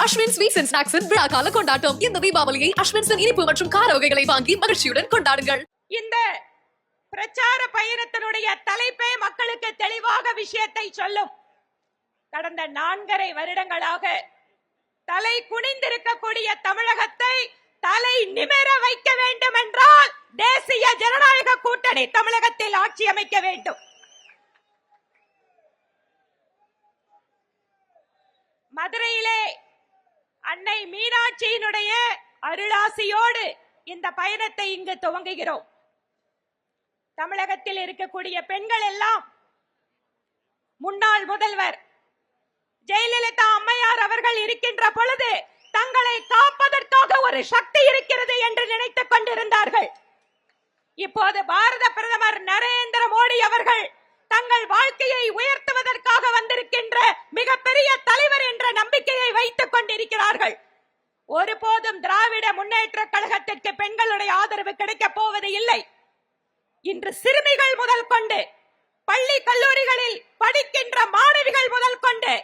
Ashwin sweets and ஸ்நாக்ஸின் விழா கால கொண்டாட்டம். இந்த தீபாவளியை அஸ்வின்ஸின் இனிப்பு மற்றும் கார வகைகளை வாங்கி மகிழ்ச்சியுடன் கொண்டாடுங்கள். இந்த பிரச்சார பயணத்தினுடைய தலைப்பே மக்களுக்கு தெளிவாக விஷயத்தை சொல்லும். கடந்த 4.5 வருடங்களாக தலை குனிந்திருக்கக்கூடிய தமிழகத்தை தலை நிமிர வைக்க வேண்டும் என்றால் தேசிய ஜனநாயக கூட்டணி தமிழகத்தில் ஆட்சி அமைக்க வேண்டும். மதுரையிலே அன்னை மீனாட்சியினுடைய அருளாசியோடு இந்த பயணத்தை இங்கு துவங்குகிறோம். தமிழகத்தில் இருக்கக்கூடிய பெண்கள் எல்லாம் முன்னாள் முதல்வர் ஜெயலலிதா அம்மையார் அவர்கள் இருக்கின்ற பொழுது தங்களை காப்பதற்காக ஒரு சக்தி இருக்கிறது என்று நினைத்துக் கொண்டிருந்தார்கள். இப்போது பாரத பிரதமர் நரேந்திர மோடி அவர்கள் தங்கள் வாழ்க்கையை உயர்த்துவதற்காக வந்திருக்கின்ற மிகப்பெரிய தலைவர் என்ற நம்பிக்கையை வைத்துக் கொண்டிருக்கிறார்கள். ஒருபோதும் திராவிட முன்னேற்ற கழகத்திற்கு பெண்களுடைய ஆதரவு கிடைக்கப் போவது இல்லை. இன்று சிறுமிகள் முதல் கொண்டு பள்ளி கல்லூரிகளில் படிக்கின்ற மாணவிகள் முதல் கொண்டு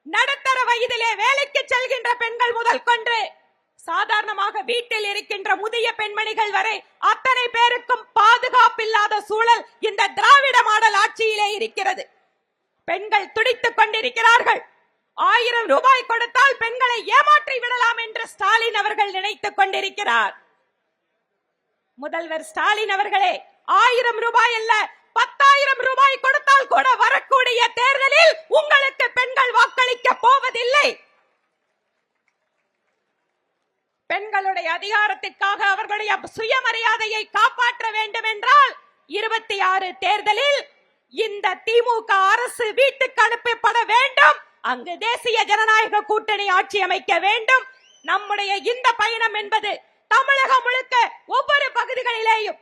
நடுத்தர வயதிலே வேலைக்கு செல்கின்ற பெண்கள் முதல் கொண்டு சாதாரணமாக வீட்டில் இருக்கின்ற முதிய பெண்மணிகள் வரை அத்தனை பேருக்கும் பாதுகாப்பில்லாத சூழல் இந்த திராவிட மாடல் ஆட்சியிலே இருக்கிறது. பெண்கள் துடித்துக் கொண்டிருக்கிறார்கள். 1000 ரூபாய் கொடுத்தால் பெண்களை ஏமாற்றி விடலாம் என்று ஸ்டாலின் அவர்கள் நினைத்துக் கொண்டிருக்கிறார். முதல்வர் ஸ்டாலின் அவர்களே, 1000 ரூபாய் அல்ல 10,000 ரூபாய் கொடுத்தால் கூட வரக்கூடிய தேர்தலில் உங்களுக்கு பெண்கள் வாக்களிக்க போவதில்லை. பெண்களுடைய அதிகாரத்திற்காக அவர்களுடைய சுயமரியாதையை காப்பாற்ற வேண்டும் என்றால் 26 தேர்தலில் இந்த திமுக அரசு வீட்டுக்கு அனுப்பப்பட வேண்டும். அங்கு தேசிய ஜனநாயக கூட்டணி ஆட்சி அமைக்க வேண்டும். நம்முடைய இந்த பயணம் என்பது தமிழகம் முழுக்க ஒவ்வொரு பகுதிகளிலேயும்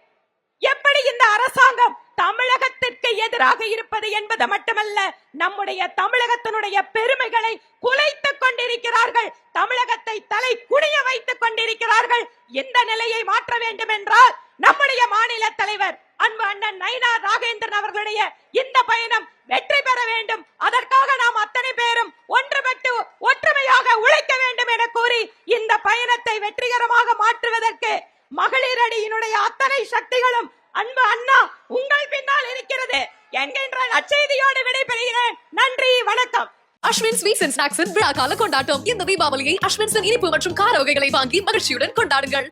எப்படி இந்த அரசாங்கம் தமிழகத்திற்கு எதிராக இருப்பது என்பது மட்டுமல்ல, நம்முடைய தமிழகத்தினுடைய பெருமைகளை குலைத்துக் கொண்டிருக்கிறார்கள். தமிழகத்தை தலை குனிய வைத்துக் கொண்டிருக்கிறார்கள். இந்த நிலையை மாற்ற வேண்டும் என்றால் நம்முடைய மாநில தலைவர் அன்பு அண்ணன் நயினார் நாகேந்திரன் அவர்களுடைய இந்த பயணம் வெற்றி பெற வேண்டும். அதற்காக நாம் அத்தனை பேரும் ஒன்றுபட்டு ஒற்றுமையாக உழைக்க வேண்டும் என கூறி இந்த பயணத்தை வெற்றிகரமாக மாற்றுவதற்கு மகளிர் அணியினுடைய அத்தனை சக்திகளும் அன்பு அண்ணா உங்கள் பின்னால் இருக்கிறது என்கின்ற நற்செய்தியோடு விடைபெறுகிறேன். நன்றி, வணக்கம். அஸ்வின் ஸ்வீட்ஸ் அண்ட் ஸ்நாக்ஸின் விழா கால கொண்டாட்டம். இந்த தீபாவளியை அஸ்வின்ஸின் இனிப்பு மற்றும் கார வகைகளை வாங்கி மகிழ்ச்சியுடன் கொண்டாடுங்கள்.